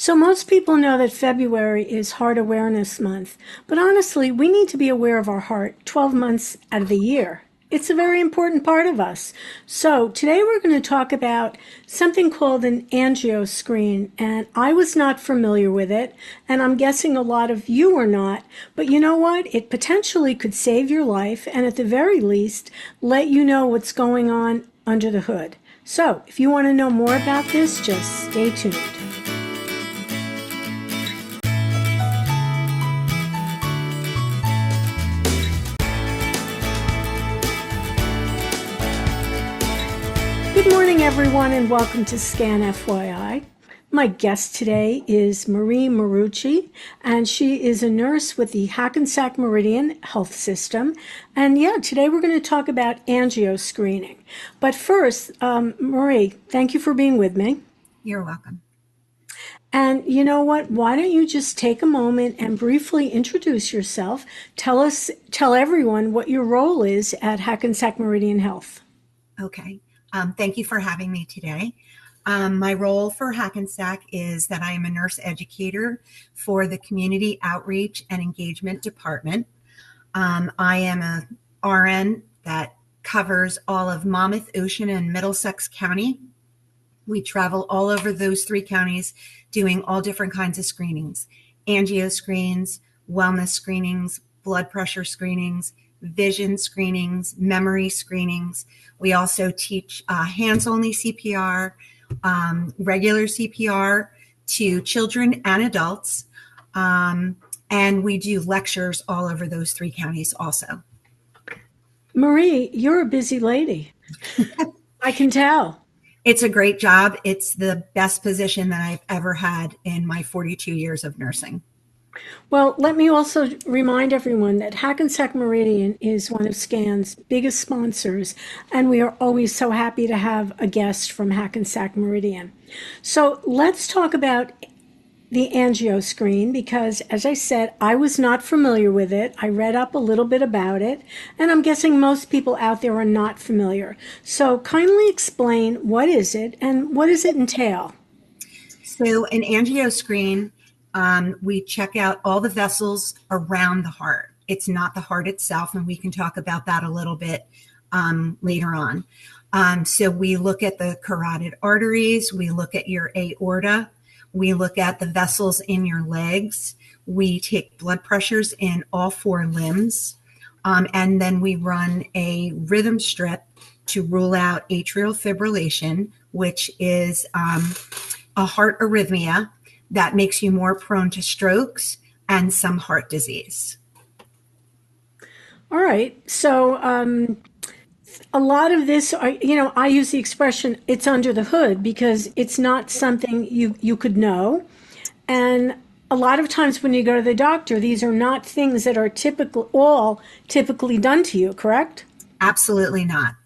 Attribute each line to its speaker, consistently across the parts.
Speaker 1: So most people know that February is Heart Awareness Month, but honestly, we need to be aware of our heart 12 months out of the year. It's a very important part of us. So today we're going to talk about something called an AngioScreen, and I was not familiar with it, and I'm guessing a lot of you are not, but you know what? It potentially could save your life, and at the very least, let you know what's going on under the hood. So if you want to know more about this, just stay tuned. Good morning, everyone, and welcome to Scan FYI. My guest today is Marie Marucci, and she is a nurse with the Hackensack Meridian Health System. And today we're going to talk about AngioScreening. But first, Marie, thank you for being with me.
Speaker 2: You're welcome.
Speaker 1: And you know what? Why don't you just take a moment and briefly introduce yourself? Tell everyone what your role is at Hackensack Meridian Health.
Speaker 2: Okay. Thank you for having me today. My role for Hackensack is that I am a nurse educator for the Community Outreach and Engagement Department. I am a RN that covers all of Monmouth, Ocean, and Middlesex County. We travel all over those three counties doing all different kinds of screenings: angio screens, wellness screenings, blood pressure screenings, vision screenings, memory screenings. We also teach hands-only CPR, regular CPR to children and adults. And we do lectures all over those three counties also.
Speaker 1: Marie, you're a busy lady. I can tell.
Speaker 2: It's a great job. It's the best position that I've ever had in my 42 years of nursing.
Speaker 1: Well, let me also remind everyone that Hackensack Meridian is one of SCAN's biggest sponsors, and we are always so happy to have a guest from Hackensack Meridian. So let's talk about the AngioScreen because, as I said, I was not familiar with it. I read up a little bit about it, and I'm guessing most people out there are not familiar. So kindly explain, what is it and what does it entail?
Speaker 2: So an AngioScreen, we check out all the vessels around the heart. It's not the heart itself, and we can talk about that a little bit later on. So we look at the carotid arteries, we look at your aorta, we look at the vessels in your legs, we take blood pressures in all four limbs, and then we run a rhythm strip to rule out atrial fibrillation, which is a heart arrhythmia that makes you more prone to strokes and some heart disease.
Speaker 1: All right. So a lot of this, I use the expression, it's under the hood, because it's not something you could know. And a lot of times when you go to the doctor, these are not things that are typically done to you, correct?
Speaker 2: Absolutely not.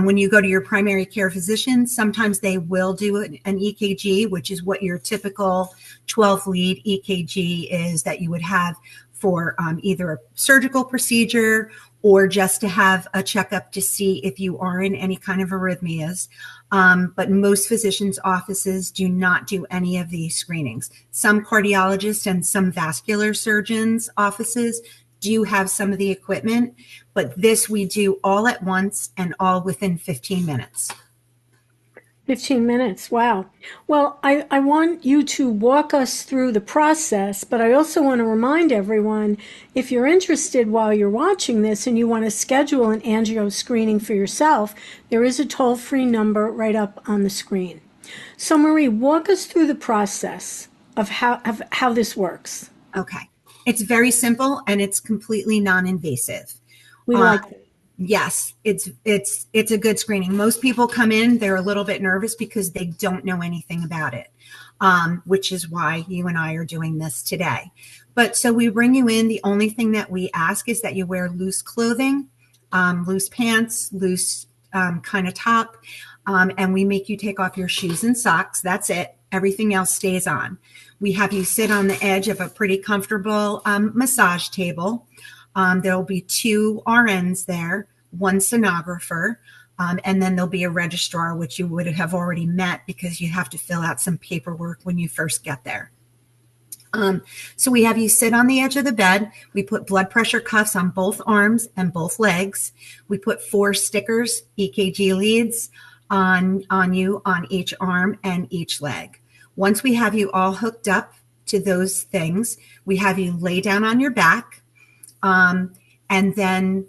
Speaker 2: When you go to your primary care physician, sometimes they will do an EKG, which is what your typical 12-lead EKG is that you would have for either a surgical procedure or just to have a checkup to see if you are in any kind of arrhythmias. But most physicians' offices do not do any of these screenings. Some cardiologists and some vascular surgeons' offices do have some of the equipment, but this we do all at once and all within 15 minutes.
Speaker 1: 15 minutes. Wow. Well, I want you to walk us through the process, but I also want to remind everyone, if you're interested while you're watching this and you want to schedule an angio screening for yourself, there is a toll-free number right up on the screen. So Marie, walk us through the process of how this works.
Speaker 2: Okay. It's very simple and it's completely non-invasive.
Speaker 1: We like it.
Speaker 2: Yes, it's a good screening. Most people come in, they're a little bit nervous because they don't know anything about it, which is why you and I are doing this today. But so we bring you in. The only thing that we ask is that you wear loose clothing, loose pants, loose kind of top, and we make you take off your shoes and socks. That's it. Everything else stays on. We have you sit on the edge of a pretty comfortable massage table. There'll be 2 RNs there, 1 sonographer. And then there'll be a registrar, which you would have already met because you have to fill out some paperwork when you first get there. So we have you sit on the edge of the bed. We put blood pressure cuffs on both arms and both legs. We put 4 stickers, EKG leads, on you on each arm and each leg. Once we have you all hooked up to those things, we have you lay down on your back, and then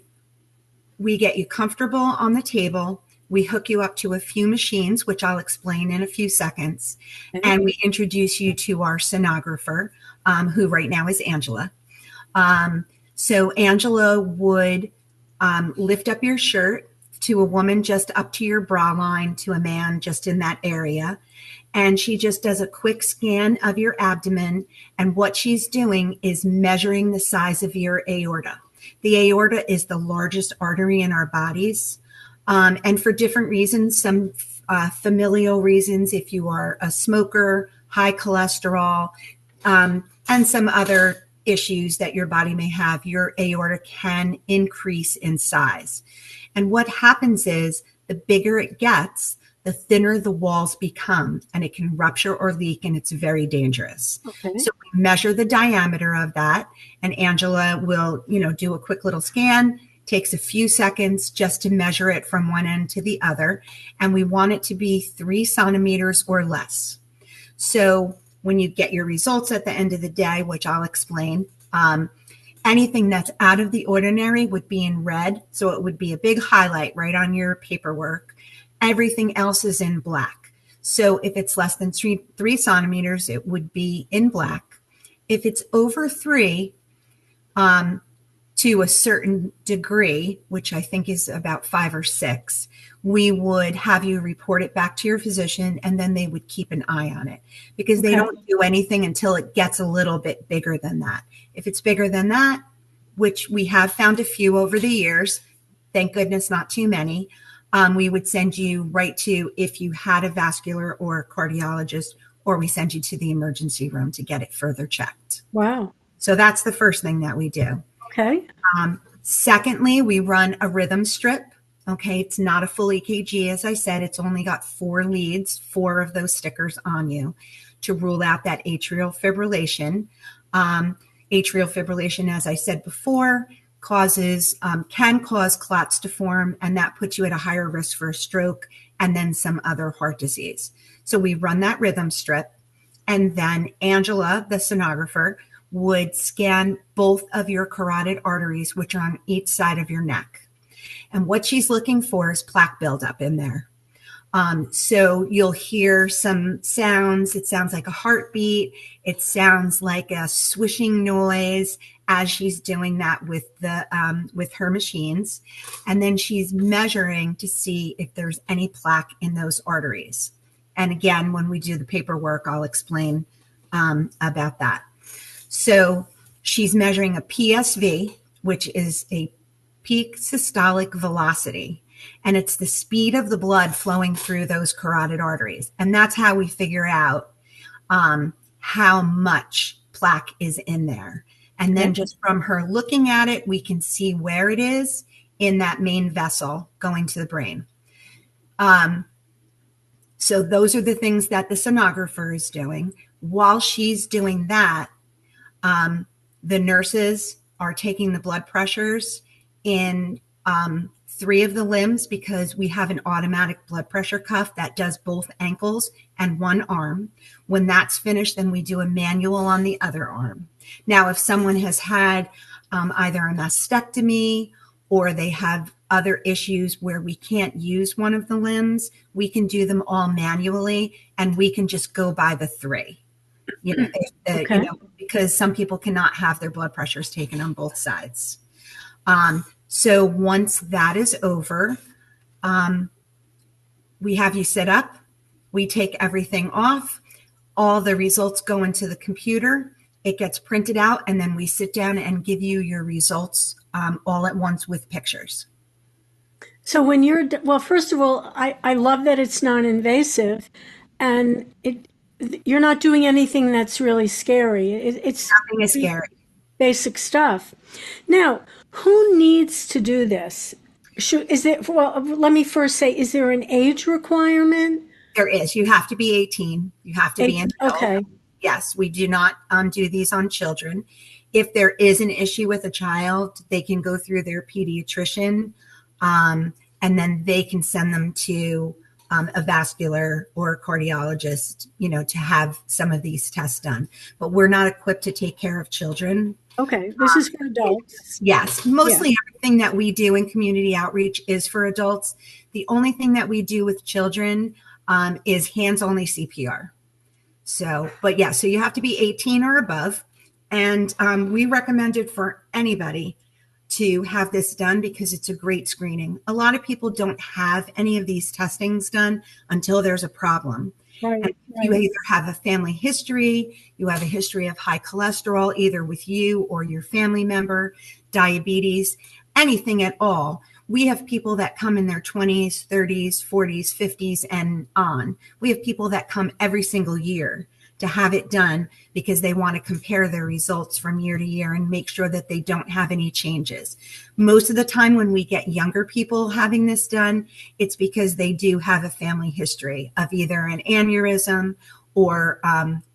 Speaker 2: we get you comfortable on the table. We hook you up to a few machines, which I'll explain in a few seconds. And we introduce you to our sonographer, who right now is Angela. So Angela would lift up your shirt to a woman just up to your bra line, to a man just in that area. And she just does a quick scan of your abdomen. And what she's doing is measuring the size of your aorta. The aorta is the largest artery in our bodies. And for different reasons, some familial reasons, if you are a smoker, high cholesterol, and some other issues that your body may have, your aorta can increase in size. And what happens is the bigger it gets, the thinner the walls become, and it can rupture or leak, and it's very dangerous.
Speaker 1: Okay.
Speaker 2: So we measure the diameter of that, and Angela will, do a quick little scan. Takes a few seconds just to measure it from one end to the other, and we want it to be 3 centimeters or less. So when you get your results at the end of the day, which I'll explain, anything that's out of the ordinary would be in red, so it would be a big highlight right on your paperwork. Everything else is in black. So if it's less than 3 centimeters, it would be in black. If it's over 3, to a certain degree, which I think is about 5 or 6, we would have you report it back to your physician, and then they would keep an eye on it, because they don't do anything until it gets a little bit bigger than that. If it's bigger than that, which we have found a few over the years, thank goodness not too many, we would send you right to, if you had a vascular or a cardiologist, or we send you to the emergency room to get it further checked.
Speaker 1: Wow.
Speaker 2: So that's the first thing that we do.
Speaker 1: Okay.
Speaker 2: Secondly, we run a rhythm strip. Okay, it's not a full EKG. As I said, it's only got 4 leads, 4 of those stickers on you to rule out that atrial fibrillation. Atrial fibrillation, as I said before, can cause clots to form, and that puts you at a higher risk for a stroke and then some other heart disease. So we run that rhythm strip, and then Angela, the sonographer, would scan both of your carotid arteries, which are on each side of your neck. And what she's looking for is plaque buildup in there. So you'll hear some sounds. It sounds like a heartbeat. It sounds like a swishing noise as she's doing that with her machines. And then she's measuring to see if there's any plaque in those arteries. And again, when we do the paperwork, I'll explain about that. So she's measuring a PSV, which is a peak systolic velocity, and it's the speed of the blood flowing through those carotid arteries. And that's how we figure out how much plaque is in there. And then just from her looking at it, we can see where it is in that main vessel going to the brain. So those are the things that the sonographer is doing. While she's doing that, the nurses are taking the blood pressures in 3 of the limbs, because we have an automatic blood pressure cuff that does both ankles and one arm. When that's finished, then we do a manual on the other arm. Now, if someone has had either a mastectomy or they have other issues where we can't use one of the limbs, we can do them all manually, and we can just go by the 3. Because some people cannot have their blood pressures taken on both sides. So once that is over, we have you sit up. We take everything off. All the results go into the computer. It gets printed out, and then we sit down and give you your results all at once with pictures.
Speaker 1: So when well, first of all, I love that it's non-invasive, and you're not doing anything that's really scary. It's
Speaker 2: Nothing is scary.
Speaker 1: Basic stuff. Now, who needs to do this? Is there, well, let me first say, is there an age requirement?
Speaker 2: There is. You have to be 18. You have to be an adult.
Speaker 1: Okay.
Speaker 2: Yes, we do not do these on children. If there is an issue with a child, they can go through their pediatrician, and then they can send them to a vascular or a cardiologist, to have some of these tests done. But we're not equipped to take care of children.
Speaker 1: Okay. This is for adults.
Speaker 2: Yes,
Speaker 1: Yeah.
Speaker 2: mostly everything that we do in community outreach is for adults. The only thing that we do with children is hands-only CPR. So, but yeah, so you have to be 18 or above. And we recommend it for anybody to have this done because it's a great screening. A lot of people don't have any of these testings done until there's a problem. And
Speaker 1: Right.
Speaker 2: you
Speaker 1: Right.
Speaker 2: either have a family history, you have a history of high cholesterol, either with you or your family member, diabetes, anything at all. We have people that come in their 20s, 30s, 40s, 50s, and on. We have people that come every single year to have it done because they want to compare their results from year to year and make sure that they don't have any changes. Most of the time when we get younger people having this done, it's because they do have a family history of either an aneurysm or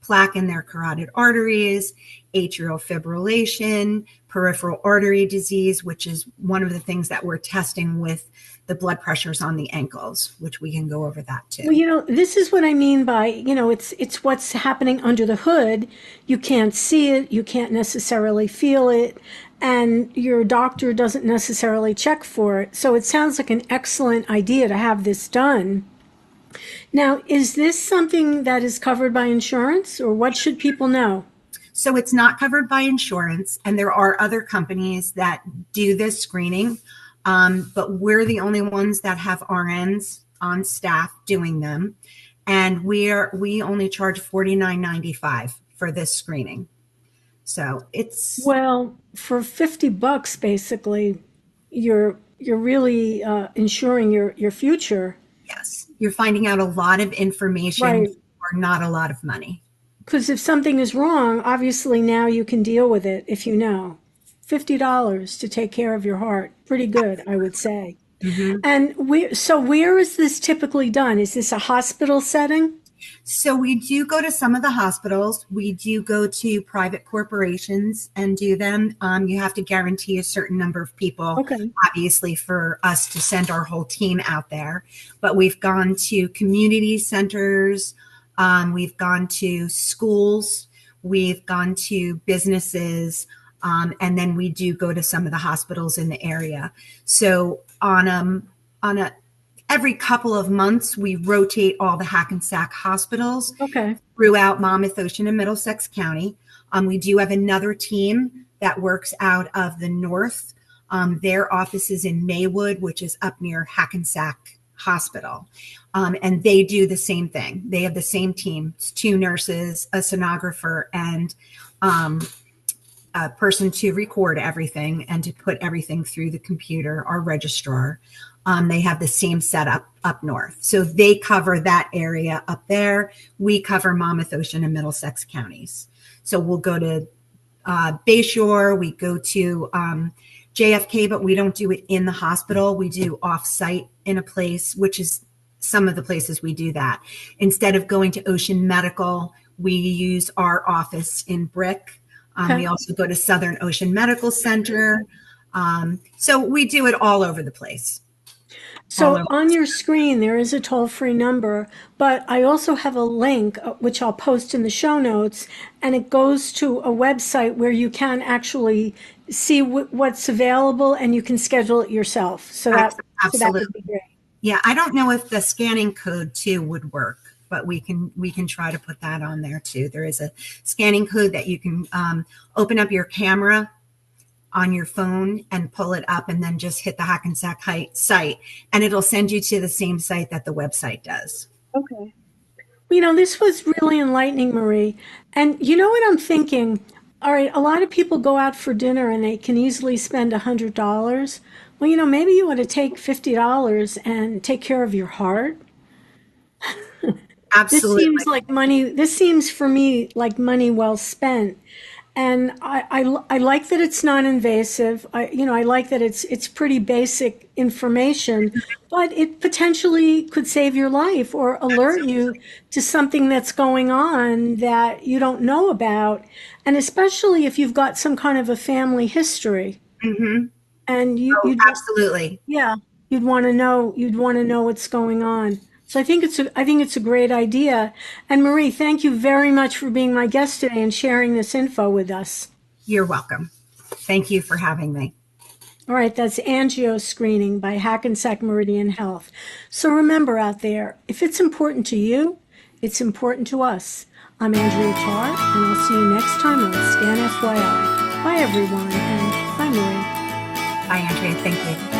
Speaker 2: plaque in their carotid arteries, atrial fibrillation, peripheral artery disease, which is one of the things that we're testing with the blood pressures on the ankles, which we can go over that too.
Speaker 1: Well, this is what I mean by, it's what's happening under the hood. You can't see it, you can't necessarily feel it, and your doctor doesn't necessarily check for it. So it sounds like an excellent idea to have this done. Now, is this something that is covered by insurance, or what should people know?
Speaker 2: So it's not covered by insurance, and there are other companies that do this screening, but we're the only ones that have RNs on staff doing them, and we only charge $49.95 for this screening. So it's
Speaker 1: Well, for $50, basically, you're really ensuring your future.
Speaker 2: yes, you're finding out a lot of information
Speaker 1: Right.
Speaker 2: for not a lot of money.
Speaker 1: Because if something is wrong, obviously now you can deal with it if you know. $50 to take care of your heart. Pretty good, I would say.
Speaker 2: Mhm.
Speaker 1: And where is this typically done? Is this a hospital setting?
Speaker 2: So we do go to some of the hospitals. We do go to private corporations and do them. You have to guarantee a certain number of people,
Speaker 1: Okay.
Speaker 2: obviously, for us to send our whole team out there. But we've gone to community centers. We've gone to schools. We've gone to businesses. And then we do go to some of the hospitals in the area. So on a every couple of months, we rotate all the Hackensack hospitals
Speaker 1: Okay.
Speaker 2: throughout Monmouth, Ocean, and Middlesex County. We do have another team that works out of the north. Their office is in Maywood, which is up near Hackensack Hospital. And they do the same thing. They have the same team. It's two nurses, a sonographer, and a person to record everything and to put everything through the computer, our registrar. They have the same setup up north. So they cover that area up there. We cover Monmouth, Ocean, and Middlesex counties. So we'll go to Bayshore, we go to JFK, but we don't do it in the hospital. We do off-site in a place, which is some of the places we do that. Instead of going to Ocean Medical, we use our office in Brick.
Speaker 1: Okay.
Speaker 2: We also go to Southern Ocean Medical Center. So we do it all over the place.
Speaker 1: So on your screen, there is a toll-free number, but I also have a link, which I'll post in the show notes, and it goes to a website where you can actually see what's available and you can schedule it yourself. So that would be
Speaker 2: Absolutely.
Speaker 1: great.
Speaker 2: Yeah, I don't know if the scanning code too would work, but we can try to put that on there too. There is a scanning code that you can open up your camera on your phone and pull it up and then just hit the Hackensack site and it'll send you to the same site that the website does.
Speaker 1: Okay. This was really enlightening, Marie. And you know what I'm thinking? All right, a lot of people go out for dinner and they can easily spend $100. Well, maybe you want to take $50 and take care of your heart. This
Speaker 2: Absolutely.
Speaker 1: seems like money. This seems for me like money well spent. And I like that it's non-invasive. I like that it's pretty basic information, but it potentially could save your life or alert you to something that's going on that you don't know about. And especially if you've got some kind of a family history
Speaker 2: Mm-hmm.
Speaker 1: and
Speaker 2: Oh, absolutely.
Speaker 1: yeah, you'd want to know what's going on. So I think it's a great idea. And Marie, thank you very much for being my guest today and sharing this info with us.
Speaker 2: You're welcome. Thank you for having me.
Speaker 1: All right, that's AngioScreening by Hackensack Meridian Health. So remember out there, if it's important to you, it's important to us. I'm Andrea Tarr, and I'll see you next time on Scan FYI. Bye everyone, and bye Marie.
Speaker 2: Bye, Andrea. Thank you.